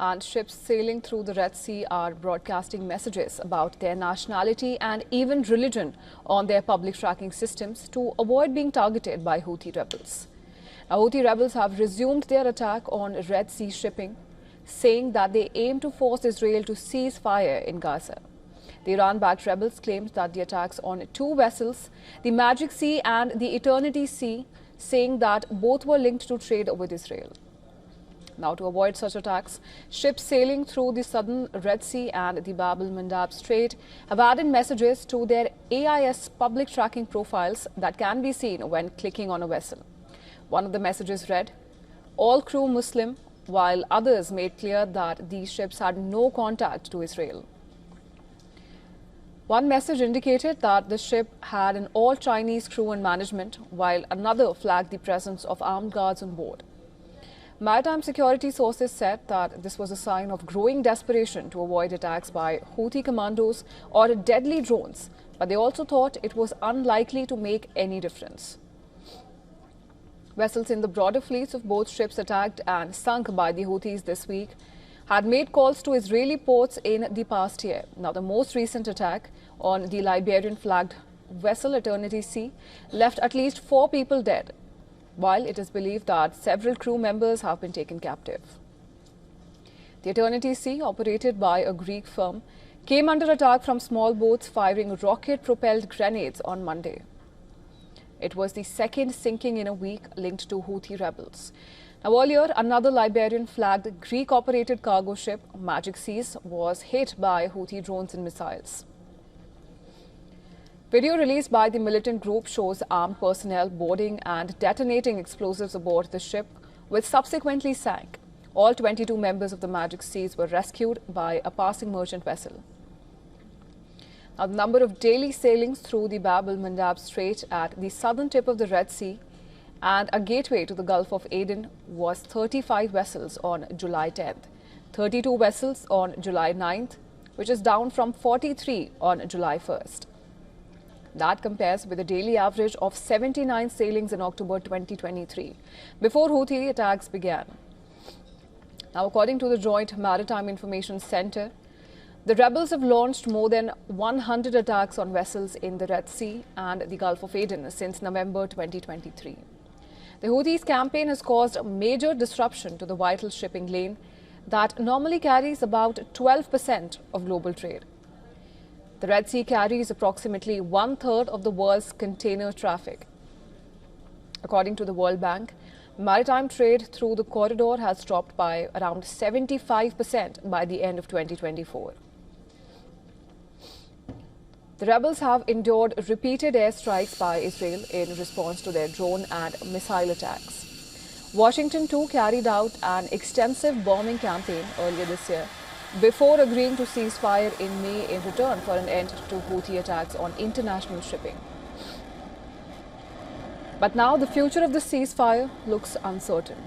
and ships sailing through the Red Sea are broadcasting messages about their nationality and even religion on their public tracking systems to avoid being targeted by Houthi rebels. Now, Houthi rebels have resumed their attack on Red Sea shipping, saying that they aim to force Israel to cease fire in Gaza. The Iran-backed rebels claimed that the attacks on two vessels, the Magic Sea and the Eternity Sea, saying that both were linked to trade with Israel. Now, to avoid such attacks, ships sailing through the southern Red Sea and the Bab el-Mandab Strait have added messages to their AIS public tracking profiles that can be seen when clicking on a vessel. One of the messages read, "All crew Muslim," while others made clear that these ships had no contact to Israel. One message indicated that the ship had an all-Chinese crew and management, while another flagged the presence of armed guards on board. Maritime security sources said that this was a sign of growing desperation to avoid attacks by Houthi commandos or deadly drones, but they also thought it was unlikely to make any difference. Vessels in the broader fleets of both ships attacked and sunk by the Houthis this week had made calls to Israeli ports in the past year. Now, the most recent attack on the Liberian-flagged vessel Eternity Sea left at least 4 people dead, while it is believed that several crew members have been taken captive. The Eternity Sea, operated by a Greek firm, came under attack from small boats firing rocket-propelled grenades on Monday. It was the second sinking in a week linked to Houthi rebels. Now, earlier, another Liberian-flagged Greek-operated cargo ship, Magic Seas, was hit by Houthi drones and missiles. Video released by the militant group shows armed personnel boarding and detonating explosives aboard the ship, which subsequently sank. All 22 members of the Magic Seas were rescued by a passing merchant vessel. Now, the number of daily sailings through the Bab el-Mandab Strait at the southern tip of the Red Sea and a gateway to the Gulf of Aden was 35 vessels on July 10th, 32 vessels on July 9th, which is down from 43 on July 1st. That compares with a daily average of 79 sailings in October 2023, before Houthi attacks began. Now, according to the Joint Maritime Information Center, the rebels have launched more than 100 attacks on vessels in the Red Sea and the Gulf of Aden since November 2023. The Houthis' campaign has caused a major disruption to the vital shipping lane that normally carries about 12% of global trade. The Red Sea carries approximately 1/3 of the world's container traffic. According to the World Bank, maritime trade through the corridor has dropped by around 75% by the end of 2024. The rebels have endured repeated airstrikes by Israel in response to their drone and missile attacks. Washington, too, carried out an extensive bombing campaign earlier this year, before agreeing to cease fire in May in return for an end to Houthi attacks on international shipping. But now the future of the ceasefire looks uncertain.